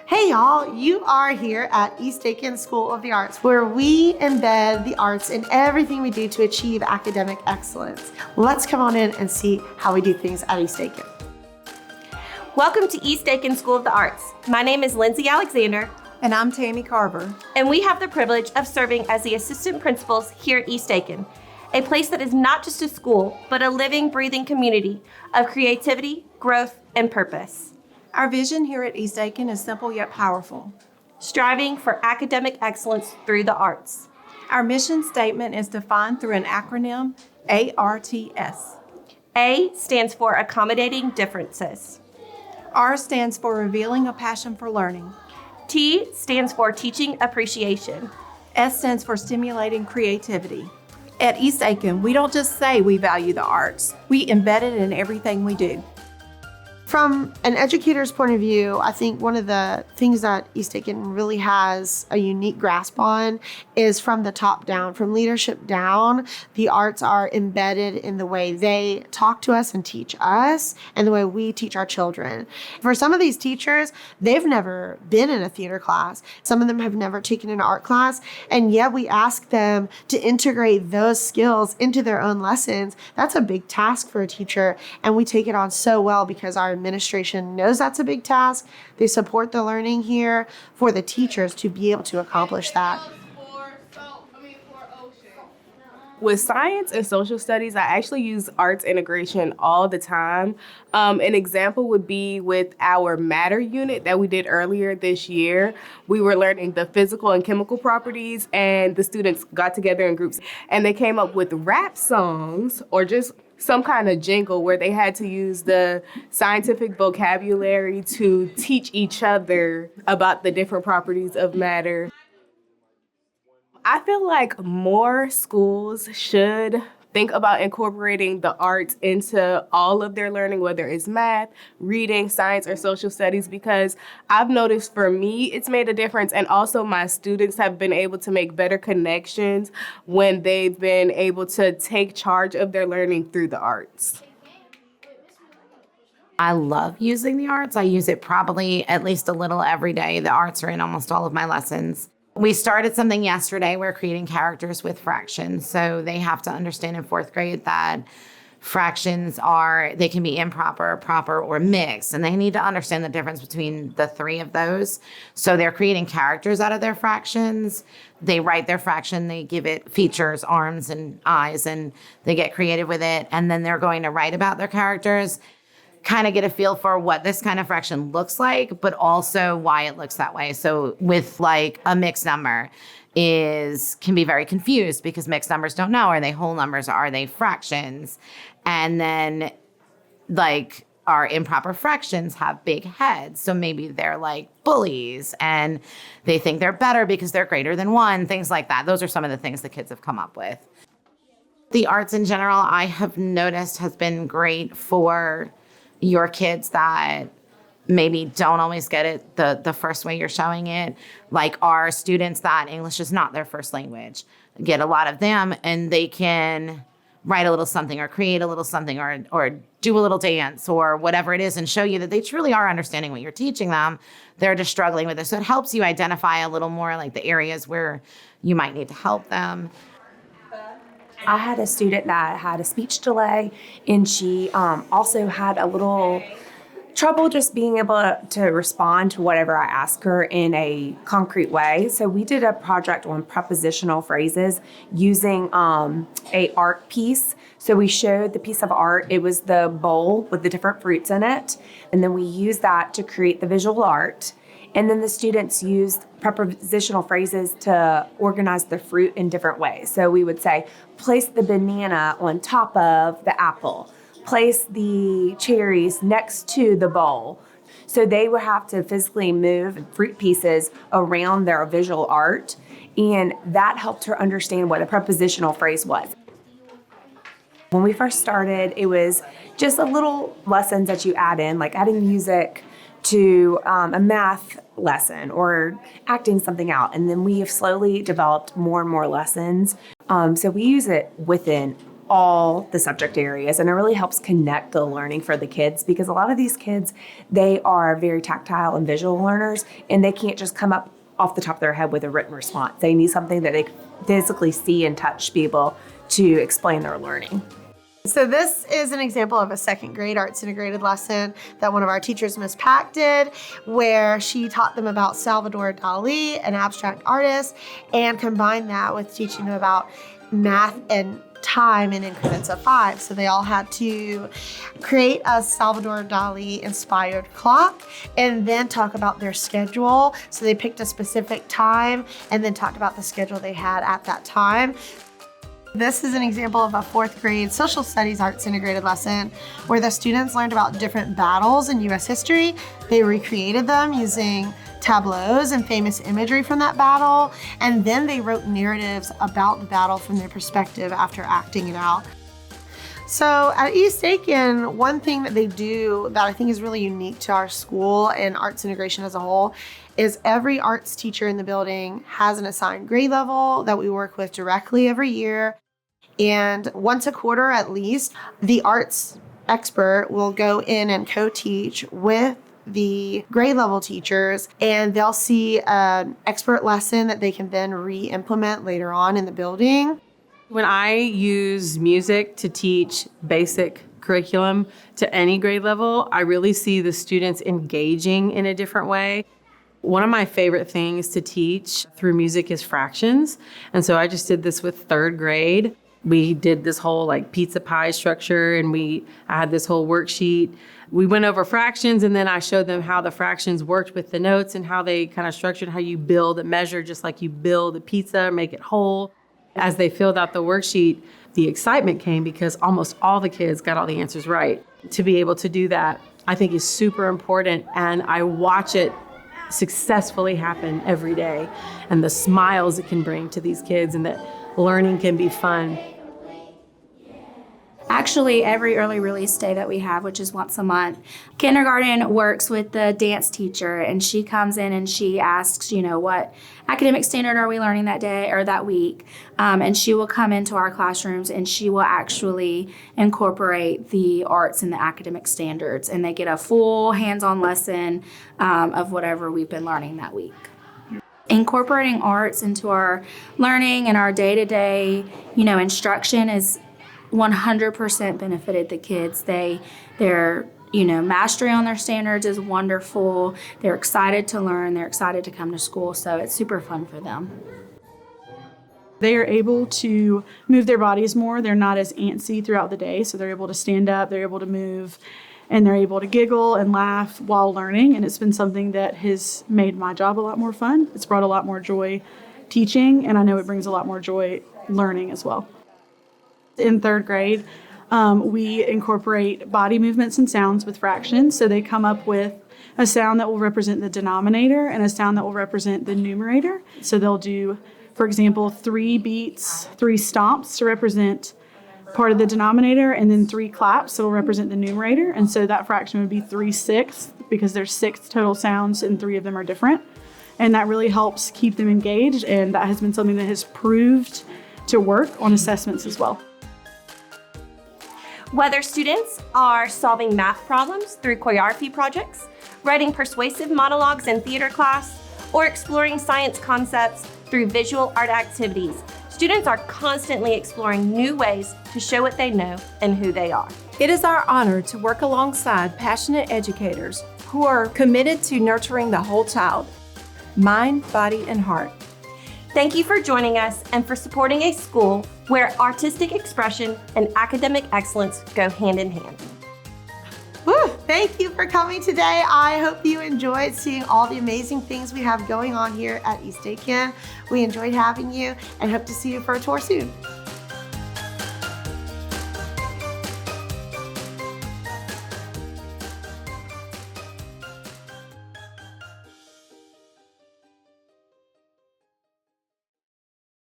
Hey y'all, you are here at East Aiken School of the Arts, where we embed the arts in everything we do to achieve academic excellence. Let's come on in and see how we do things at East Aiken. Welcome to East Aiken School of the Arts. My name is Lindsay Alexander. And I'm Tammy Carver. And we have the privilege of serving as the assistant principals here at East Aiken, a place that is not just a school, but a living, breathing community of creativity, growth, and purpose. Our vision here at East Aiken is simple yet powerful. Striving for academic excellence through the arts. Our mission statement is defined through an acronym, ARTS. A stands for accommodating differences. R stands for revealing a passion for learning. T stands for teaching appreciation. S stands for stimulating creativity. At East Aiken, we don't just say we value the arts, we embed it in everything we do. From an educator's point of view, I think one of the things that East Aiken really has a unique grasp on is from the top down, from leadership down. The arts are embedded in the way they talk to us and teach us and the way we teach our children. For some of these teachers, they've never been in a theater class. Some of them have never taken an art class, and yet we ask them to integrate those skills into their own lessons. That's a big task for a teacher, and we take it on so well because our administration knows that's a big task. They support the learning here for the teachers to be able to accomplish that. With science and social studies, I actually use arts integration all the time. An example would be with our matter unit that we did earlier this year. We were learning the physical and chemical properties, and the students got together in groups and they came up with rap songs or just some kind of jingle where they had to use the scientific vocabulary to teach each other about the different properties of matter. I feel like more schools should think about incorporating the arts into all of their learning, whether it's math, reading, science, or social studies, because I've noticed for me, it's made a difference. And also my students have been able to make better connections when they've been able to take charge of their learning through the arts. I love using the arts. I use it probably at least a little every day. The arts are in almost all of my lessons. We started something yesterday. We're creating characters with fractions. So they have to understand in fourth grade that fractions they can be improper, proper, or mixed. And they need to understand the difference between the three of those. So they're creating characters out of their fractions. They write their fraction, they give it features, arms and eyes, and they get creative with it. And then they're going to write about their characters, kind of get a feel for what this kind of fraction looks like, but also why it looks that way. So with like a mixed number can be very confused because mixed numbers don't know, are they whole numbers, are they fractions? And then like our improper fractions have big heads. So maybe they're like bullies and they think they're better because they're greater than one, things like that. Those are some of the things the kids have come up with. The arts in general, I have noticed has been great for your kids that maybe don't always get it the first way you're showing it. Like our students that English is not their first language, get a lot of them and they can write a little something or create a little something or do a little dance or whatever it is and show you that they truly are understanding what you're teaching them. They're just struggling with it. So it helps you identify a little more like the areas where you might need to help them. I had a student that had a speech delay, and she also had a little trouble just being able to respond to whatever I asked her in a concrete way. So we did a project on prepositional phrases using a art piece. So we showed the piece of art. It was the bowl with the different fruits in it. And then we used that to create the visual art. And then the students used prepositional phrases to organize the fruit in different ways. So we would say, place the banana on top of the apple. Place the cherries next to the bowl. So they would have to physically move fruit pieces around their visual art. And that helped her understand what a prepositional phrase was. When we first started, it was just a little lessons that you add in, like adding music to a math lesson or acting something out. And then we have slowly developed more and more lessons. So we use it within all the subject areas, and it really helps connect the learning for the kids, because a lot of these kids, they are very tactile and visual learners, and they can't just come up off the top of their head with a written response. They need something that they physically see and touch to be able to explain their learning. So this is an example of a second grade arts integrated lesson that one of our teachers, Miss Pack, did, where she taught them about Salvador Dali, an abstract artist, and combined that with teaching them about math and time in increments of 5. So they all had to create a Salvador Dali inspired clock and then talk about their schedule. So they picked a specific time and then talked about the schedule they had at that time. This is an example of a 4th grade social studies arts integrated lesson where the students learned about different battles in U.S. history. They recreated them using tableaus and famous imagery from that battle, and then they wrote narratives about the battle from their perspective after acting it out. So at East Aiken, one thing that they do that I think is really unique to our school and arts integration as a whole is every arts teacher in the building has an assigned grade level that we work with directly every year. And once a quarter at least, the arts expert will go in and co-teach with the grade level teachers, and they'll see an expert lesson that they can then re-implement later on in the building. When I use music to teach basic curriculum to any grade level, I really see the students engaging in a different way. One of my favorite things to teach through music is fractions. And so I just did this with 3rd grade. We did this whole like pizza pie structure, and I had this whole worksheet. We went over fractions, and then I showed them how the fractions worked with the notes and how they kind of structured how you build a measure, just like you build a pizza, make it whole. As they filled out the worksheet, the excitement came because almost all the kids got all the answers right. To be able to do that, I think is super important, and I watch it successfully happen every day, and the smiles it can bring to these kids, and that learning can be fun. Actually, every early release day that we have, which is once a month, kindergarten works with the dance teacher, and she comes in and she asks, what academic standard are we learning that day or that week? And she will come into our classrooms and she will actually incorporate the arts and the academic standards, and they get a full hands-on lesson of whatever we've been learning that week. Incorporating arts into our learning and our day-to-day, instruction is 100% benefited the kids. Their mastery on their standards is wonderful. They're excited to learn. They're excited to come to school. So it's super fun for them. They are able to move their bodies more. They're not as antsy throughout the day. So they're able to stand up, they're able to move, and they're able to giggle and laugh while learning. And it's been something that has made my job a lot more fun. It's brought a lot more joy teaching, and I know it brings a lot more joy learning as well. In 3rd grade, we incorporate body movements and sounds with fractions. So they come up with a sound that will represent the denominator and a sound that will represent the numerator. So they'll do, for example, 3 beats, 3 stomps to represent part of the denominator, and then 3 claps that will represent the numerator. And so that fraction would be 3/6 because there's 6 total sounds and 3 of them are different. And that really helps keep them engaged, and that has been something that has proved to work on assessments as well. Whether students are solving math problems through choreography projects, writing persuasive monologues in theater class, or exploring science concepts through visual art activities, students are constantly exploring new ways to show what they know and who they are. It is our honor to work alongside passionate educators who are committed to nurturing the whole child, mind, body, and heart. Thank you for joining us and for supporting a school where artistic expression and academic excellence go hand in hand. Woo! Thank you for coming today. I hope you enjoyed seeing all the amazing things we have going on here at East Aiken. We enjoyed having you and hope to see you for a tour soon.